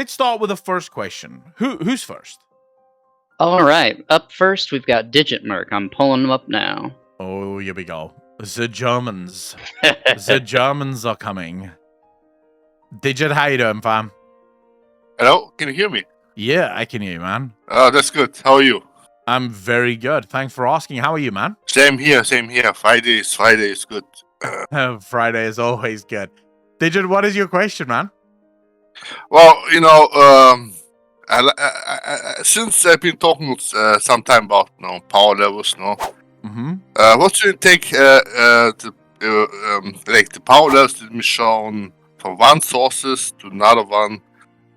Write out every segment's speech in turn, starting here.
let's start with the first question. Who's first? All right. Up first, we've got Digitmerk. I'm pulling them up now. Oh, here we go. The Germans. The Germans are coming. Digit, how you doing, fam? Hello, can you hear me? Yeah, I can hear you, man. Oh, that's good. How are you? I'm very good. Thanks for asking. How are you, man? Same here, same here. Friday is good. Friday is always good. Digit, what is your question, man? Well, since I've been talking some time about power levels, Mm-hmm. what do you take like the power levels that be shown from one sources to another one,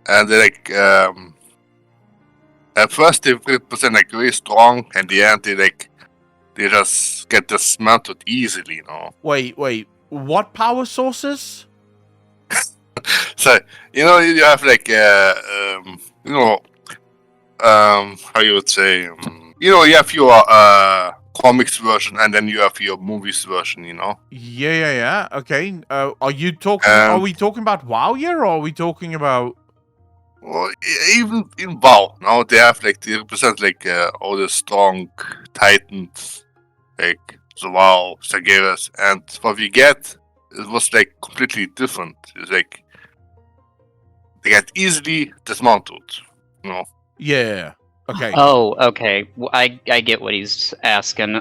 and they at first they represent like very strong, and the end they just get dismantled easily, Wait. What power sources? So you have like how you would say you have your comics version and then you have your movies version. Yeah. Okay. Are you talking? Are we talking about WoW here, or are we talking about? Well, even in WoW now they have they represent all the strong titans like the WoW, Sageras, and what we get it was completely different. It's they get easily dismantled. Yeah. Okay. Oh, okay. I get what he's asking.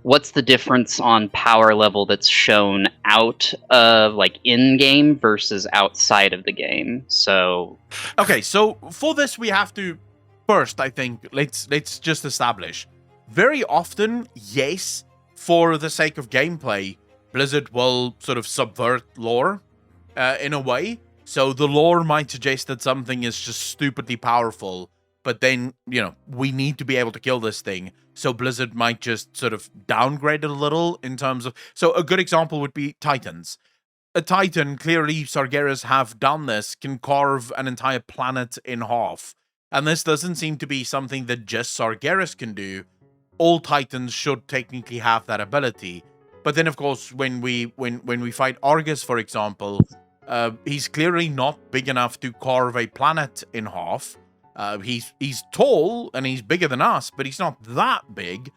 What's the difference on power level that's shown out of in game versus outside of the game? So Okay, so for this we have to first, I think, let's just establish. Very often, yes, for the sake of gameplay, Blizzard will sort of subvert lore in a way. So the lore might suggest that something is just stupidly powerful, but then, we need to be able to kill this thing. So Blizzard might just sort of downgrade it a little in terms of... So a good example would be Titans. A Titan, clearly Sargeras have done this, can carve an entire planet in half. And this doesn't seem to be something that just Sargeras can do. All Titans should technically have that ability. But then, of course, when we fight Argus, for example, he's clearly not big enough to carve a planet in half. He's tall and he's bigger than us, but he's not that big.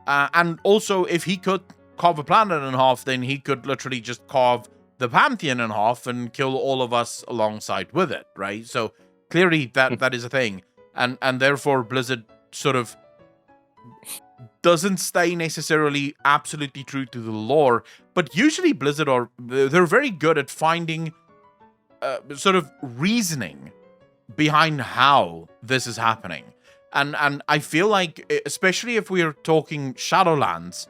And also, if he could carve a planet in half, then he could literally just carve the Pantheon in half and kill all of us alongside with it, right? So clearly that is a thing. And therefore Blizzard sort of doesn't stay necessarily absolutely true to the lore, but usually Blizzard they're very good at finding sort of reasoning behind how this is happening. And I feel like, especially if we are talking Shadowlands,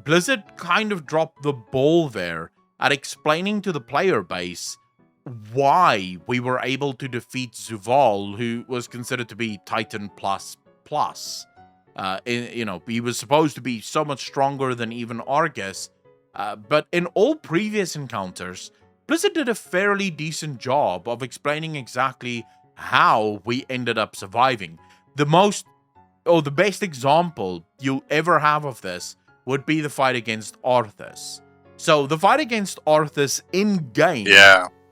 Blizzard kind of dropped the ball there at explaining to the player base why we were able to defeat Zuval, who was considered to be Titan plus. He was supposed to be so much stronger than even Argus. But in all previous encounters, Blizzard did a fairly decent job of explaining exactly how we ended up surviving. The best example you'll ever have of this would be the fight against Arthas. So the fight against Arthas in-game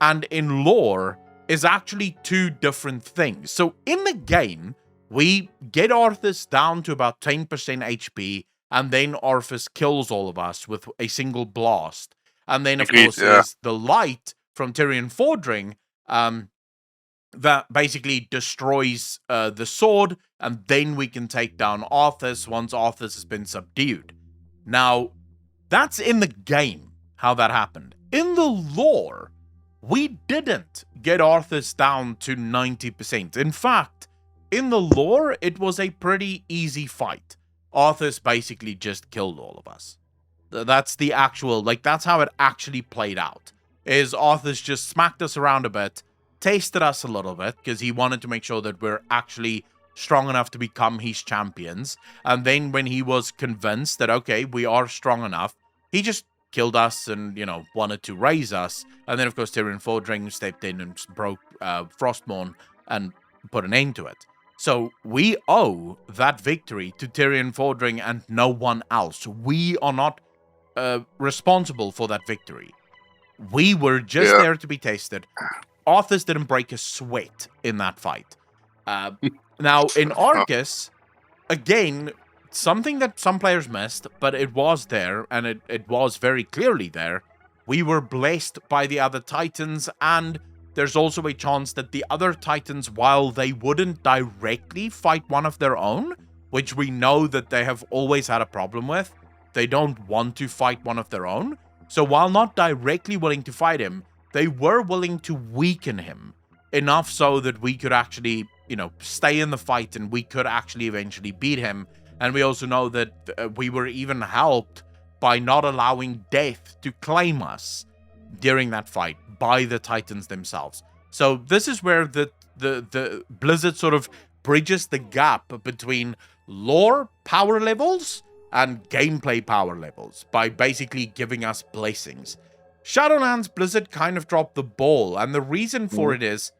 and in lore is actually two different things. So in the game, we get Arthas down to about 10% HP, and then Arthas kills all of us with a single blast. And then, of course, there's the light from Tyrion Fordring that basically destroys the sword, and then we can take down Arthas once Arthas has been subdued. Now, that's in the game, how that happened. In the lore, we didn't get Arthas down to 90%. In fact, in the lore, it was a pretty easy fight. Arthas basically just killed all of us. That's the actual, that's how it actually played out. Is Arthas just smacked us around a bit, tasted us a little bit, because he wanted to make sure that we're actually strong enough to become his champions. And then when he was convinced that, okay, we are strong enough, he just killed us and, wanted to raise us. And then, of course, Tyrion Fordring stepped in and broke Frostmourne and put an end to it. So we owe that victory to Tyrion Fordring and no one else. We are not responsible for that victory. We were just there to be tested. Arthas didn't break a sweat in that fight. Now, in Argus, again, something that some players missed, but it was there, and it was very clearly there. We were blessed by the other Titans, and there's also a chance that the other Titans, while they wouldn't directly fight one of their own, which we know that they have always had a problem with, they don't want to fight one of their own. So while not directly willing to fight him, they were willing to weaken him enough so that we could actually, stay in the fight and we could actually eventually beat him. And we also know that we were even helped by not allowing death to claim us during that fight by the Titans themselves. So this is where the Blizzard sort of bridges the gap between lore power levels and gameplay power levels by basically giving us blessings. Shadowlands, Blizzard kind of dropped the ball, and the reason for it is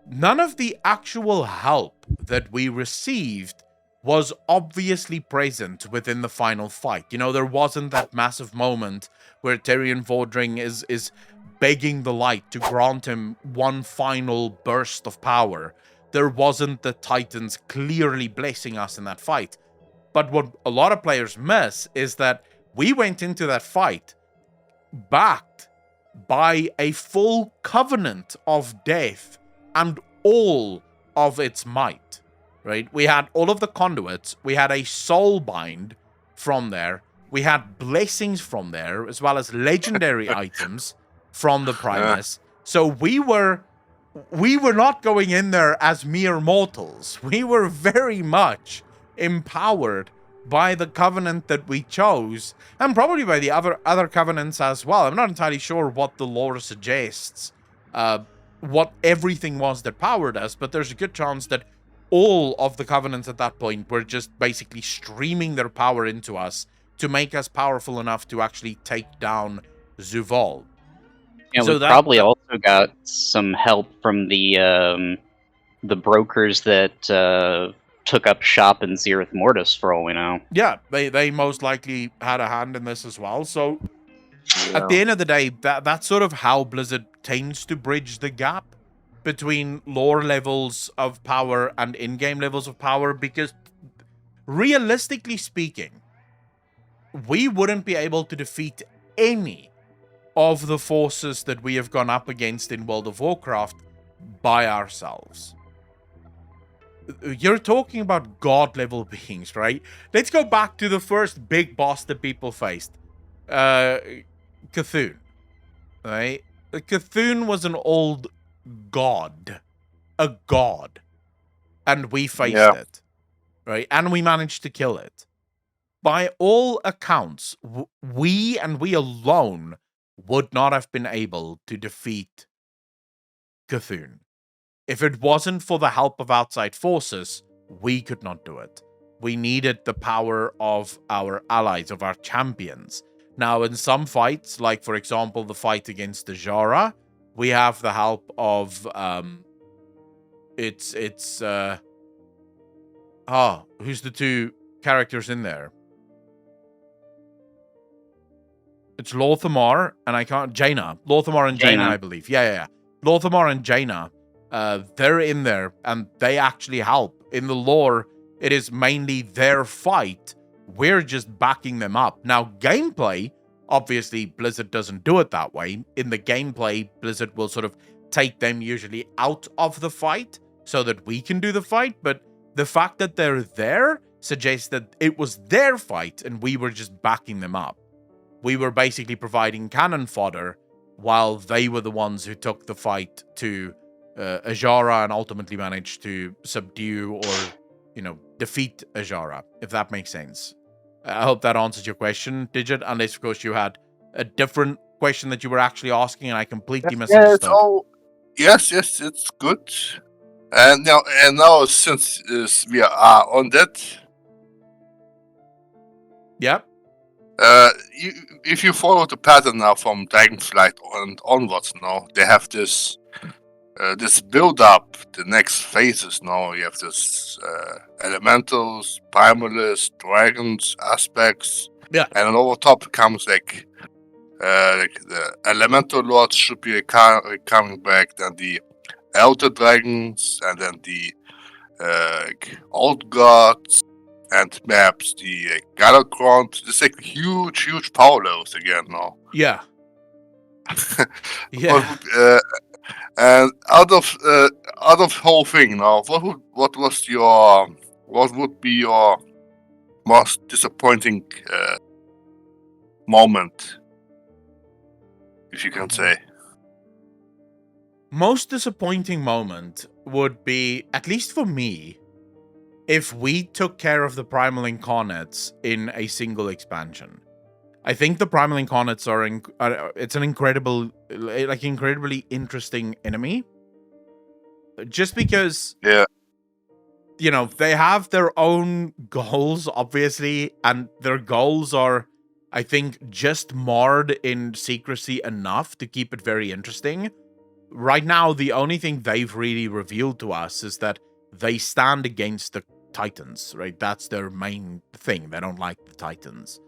none of the actual help that we received was obviously present within the final fight. There wasn't that massive moment where Tyrion Vordring is begging the light to grant him one final burst of power. There wasn't the Titans clearly blessing us in that fight. But what a lot of players miss is that we went into that fight backed by a full covenant of death and all of its might, right? We had all of the conduits. We had a soul bind from there. We had blessings from there, as well as legendary items from the Primus. So we were not going in there as mere mortals. We were very much empowered by the covenant that we chose, and probably by the other covenants as well. I'm not entirely sure what the lore suggests, what everything was that powered us, but there's a good chance that all of the covenants at that point were just basically streaming their power into us to make us powerful enough to actually take down Zuval. Yeah, so we probably also got some help from the brokers that took up shop in Zereth Mortis, for all we know. Yeah, they most likely had a hand in this as well. So at the end of the day, that's sort of how Blizzard tends to bridge the gap between lore levels of power and in-game levels of power, because realistically speaking, we wouldn't be able to defeat any of the forces that we have gone up against in World of Warcraft by ourselves. You're talking about god-level beings, right? Let's go back to the first big boss that people faced. Cthulhu, right? Cthulhu was an old god. A god. And we faced it, right? And we managed to kill it. By all accounts, we and we alone would not have been able to defeat Cthulhu. If it wasn't for the help of outside forces, we could not do it. We needed the power of our allies, of our champions. Now, in some fights, like, for example, the fight against the Jara, we have the help of, who's the two characters in there? It's Lorthamar, and Jaina. Lorthamar and Jaina, I believe. Yeah. Lorthamar and Jaina. They're in there, and they actually help. In the lore, it is mainly their fight. We're just backing them up. Now, gameplay, obviously, Blizzard doesn't do it that way. In the gameplay, Blizzard will sort of take them usually out of the fight so that we can do the fight, but the fact that they're there suggests that it was their fight, and we were just backing them up. We were basically providing cannon fodder while they were the ones who took the fight to Ajara and ultimately managed to subdue or, defeat Ajara, if that makes sense. I hope that answers your question, Digit, unless, of course, you had a different question that you were actually asking and I completely misunderstood. Yes, it's good. And now since we are on that... Yep. If you follow the pattern now from Dragonflight and onwards now, they have this build up, the next phases now. You have this elementals, primalists, dragons, aspects. Yeah. And then over top comes like like the elemental lords should be coming back, then the elder dragons, and then the like old gods and maps, the Galakrond. It's like huge power levels again now. Yeah. What Yeah. would, and out of whole thing now, what would be your most disappointing moment, if you can say? Most disappointing moment would be, at least for me, if we took care of the Primal Incarnates in a single expansion. I think the Primal Incarnates are it's an incredibly interesting enemy. Just because, Yeah, they have their own goals, obviously, and their goals are, I think, just marred in secrecy enough to keep it very interesting. Right now, the only thing they've really revealed to us is that they stand against the Titans, right? That's their main thing. They don't like the Titans.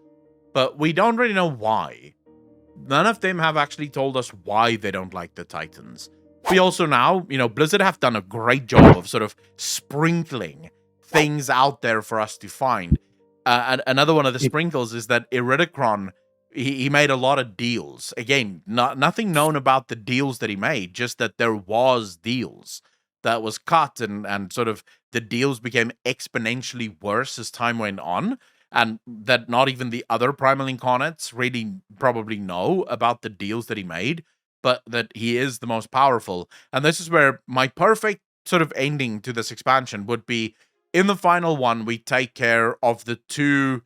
But we don't really know why. None of them have actually told us why they don't like the Titans. We also now, Blizzard have done a great job of sort of sprinkling things out there for us to find. And another one of the sprinkles is that Iridikron, he made a lot of deals. Again, nothing known about the deals that he made, just that there was deals that was cut, and sort of the deals became exponentially worse as time went on, and that not even the other Primal Incarnates really probably know about the deals that he made, but that he is the most powerful. And this is where my perfect sort of ending to this expansion would be, in the final one, we take care of the two,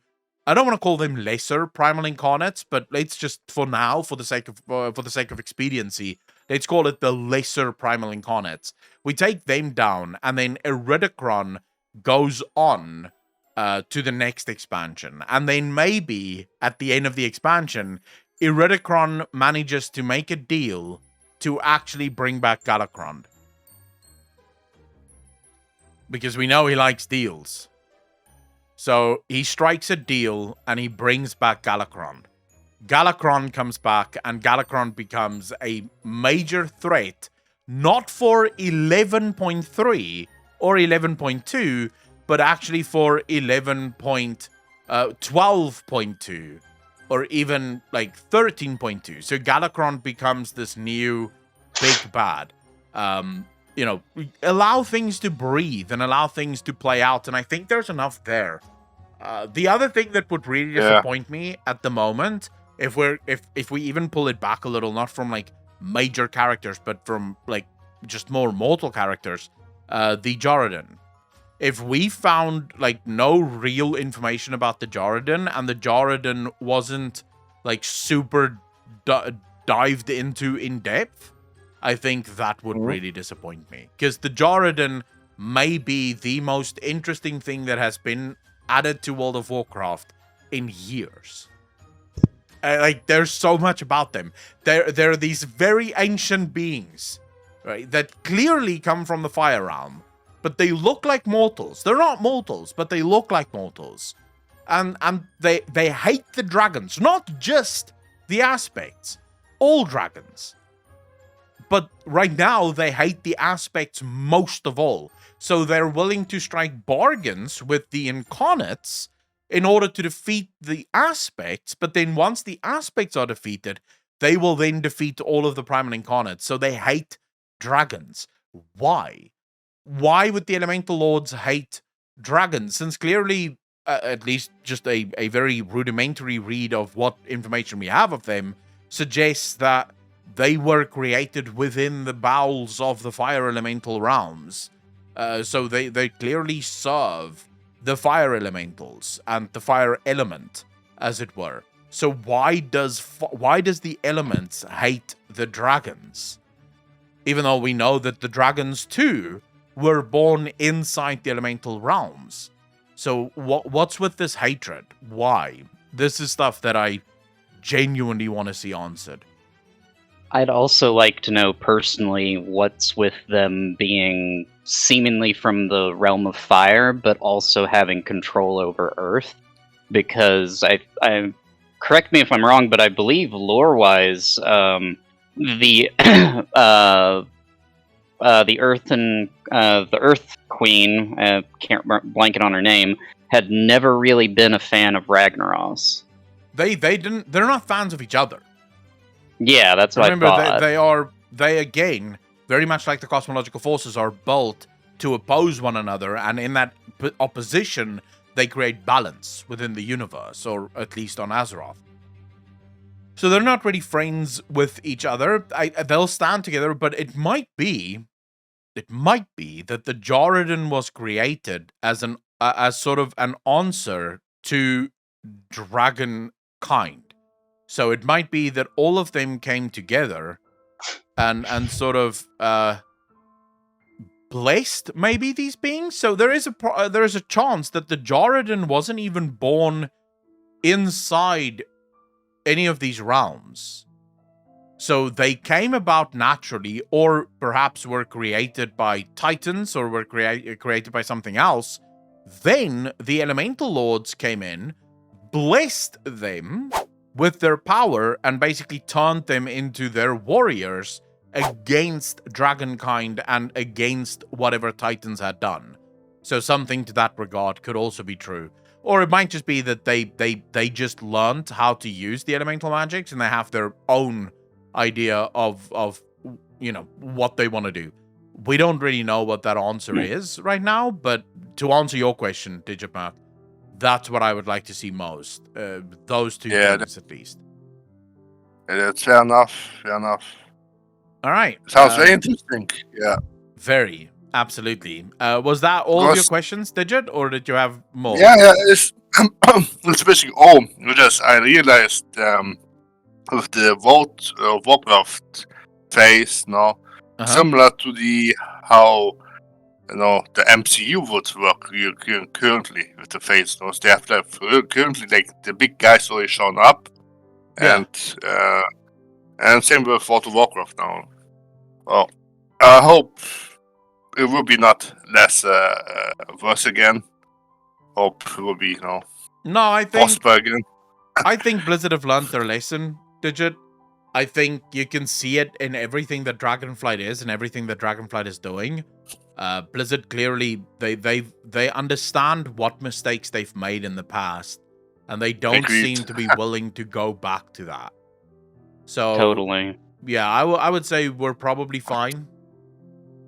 I don't want to call them lesser Primal Incarnates, but let's just, for now, for the sake of expediency, let's call it the lesser Primal Incarnates. We take them down, and then Iridikron goes on to the next expansion. And then maybe at the end of the expansion, Iridikron manages to make a deal to actually bring back Galakrond. Because we know he likes deals. So he strikes a deal and he brings back Galakrond. Galakrond comes back, and Galakrond becomes a major threat, not for 11.3 or 11.2, but actually for 12.2 or even like 13.2. So Galakrond becomes this new big bad. Allow things to breathe and allow things to play out, and I think there's enough there. The other thing that would really disappoint me at the moment, if we even pull it back a little, not from like major characters, but from like just more mortal characters, the Jordan. If we found like no real information about the Jordan, and the Jordan wasn't like super dived into in depth, I think that would really disappoint me. Because the Jordan may be the most interesting thing that has been added to World of Warcraft in years. There's so much about them. They're these very ancient beings, right, that clearly come from the Fire Realm, but they look like mortals. They're not mortals, but they look like mortals. And they hate the dragons, not just the aspects, all dragons. But right now, they hate the aspects most of all. So they're willing to strike bargains with the Incarnates in order to defeat the aspects. But then once the aspects are defeated, they will then defeat all of the Primal Incarnates. So they hate dragons. Why? Why would the Elemental Lords hate dragons? Since clearly, at least just a very rudimentary read of what information we have of them, suggests that they were created within the bowels of the fire elemental realms. So they clearly serve the fire elementals and the fire element, as it were. So why does the elements hate the dragons? Even though we know that the dragons too were born inside the elemental realms. So what's with this hatred? Why? This is stuff that I genuinely want to see answered. I'd also like to know personally what's with them being seemingly from the realm of fire, but also having control over Earth. Because I correct me if I'm wrong, but I believe lore-wise, the the Earth Queen, can't blanket on her name, had never really been a fan of Ragnaros. They're not fans of each other. Yeah, that's what Remember, I thought. they again, very much like the cosmological forces, are built to oppose one another, and in that opposition, they create balance within the universe, or at least on Azeroth. So they're not really friends with each other. They'll stand together, but it might be that the Jordan was created as sort of an answer to dragonkind. So it might be that all of them came together and sort of blessed maybe these beings. So there is a chance that the Jordan wasn't even born inside any of these realms. So they came about naturally, or perhaps were created by titans, or were created by something else. Then the elemental lords came in, blessed them with their power, and basically turned them into their warriors against dragonkind and against whatever titans had done. So something to that regard could also be true. Or it might just be that they just learned how to use the elemental magics, and they have their own idea of what they want to do. We don't really know what that answer is right now, but to answer your question, Digitmark, that's what I would like to see most. Those two things, at least. That's fair enough. All right. Sounds very interesting. Yeah. Very. Absolutely. Was that all of your questions, Digit, or did you have more? Yeah. It's especially because I realized with the World of Warcraft phase now, similar to how the MCU would work currently with the phase. They have currently like the big guys already shown up, and same with World of Warcraft now. Well, I hope it will be not less worse again. Hope it will be No, I think possible again. I think Blizzard have learned their lesson, Digit. I think you can see it in everything that Dragonflight is and everything that Dragonflight is doing. Blizzard clearly they understand what mistakes they've made in the past, and they don't seem to be willing to go back to that. So totally, yeah, I would say we're probably fine.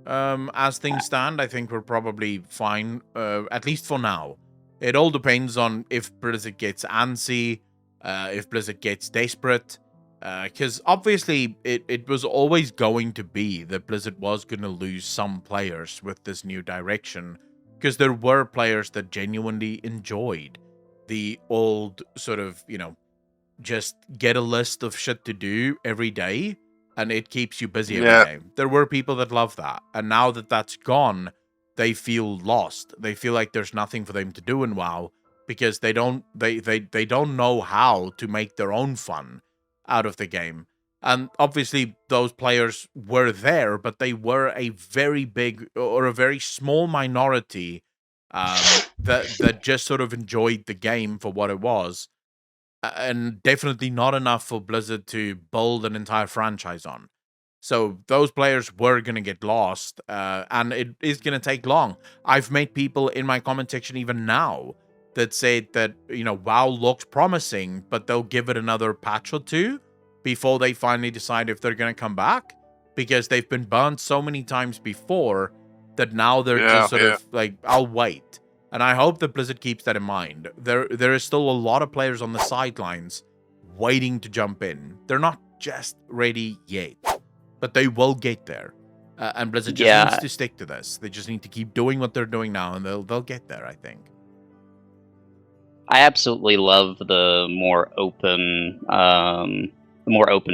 As things stand, I think we're probably fine, at least for now. It all depends on if Blizzard gets antsy, if Blizzard gets desperate. Because obviously it was always going to be that Blizzard was going to lose some players with this new direction, because there were players that genuinely enjoyed the old sort of, just get a list of shit to do every day and it keeps you busy every day. There were people that love that, and now that that's gone, they feel lost. They feel like there's nothing for them to do in WoW, because they don't know how to make their own fun out of the game. And obviously those players were there, but they were a very big or a very small minority that just sort of enjoyed the game for what it was, and definitely not enough for Blizzard to build an entire franchise on. So those players were going to get lost, and it is going to take long. I've met people in my comment section even now that said that, WoW looks promising, but they'll give it another patch or two before they finally decide if they're going to come back, because they've been burnt so many times before that now they're just sort of like, I'll wait. And I hope that Blizzard keeps that in mind. There is still a lot of players on the sidelines waiting to jump in. They're not just ready yet, but they will get there. And Blizzard just needs to stick to this. They just need to keep doing what they're doing now, and they'll get there, I think. I absolutely love the more open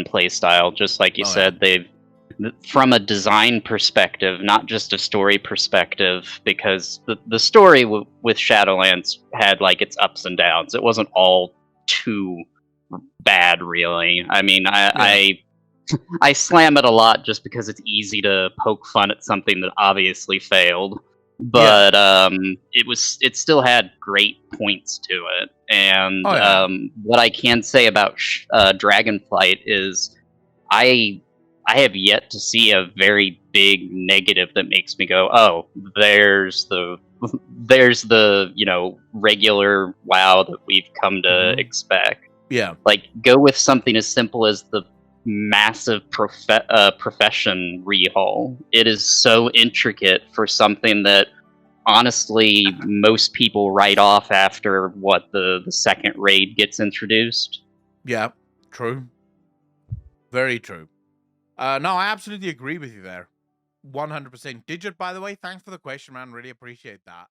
play style. Just like you said, they've, from a design perspective, not just a story perspective, because the story with Shadowlands had like its ups and downs. It wasn't all too bad, really. I mean, I slam it a lot just because it's easy to poke fun at something that obviously failed. but it still had great points to it. And Oh, yeah. what I can say about Dragonflight is I have yet to see a very big negative that makes me go, oh, there's the regular WoW that we've come to expect. Yeah. Like, go with something as simple as the massive profession rehaul. It is so intricate for something that honestly most people write off after the second raid gets introduced. Yeah, true. Very true. No, I absolutely agree with you there. 100%. Digit, by the way, thanks for the question, man. Really appreciate that.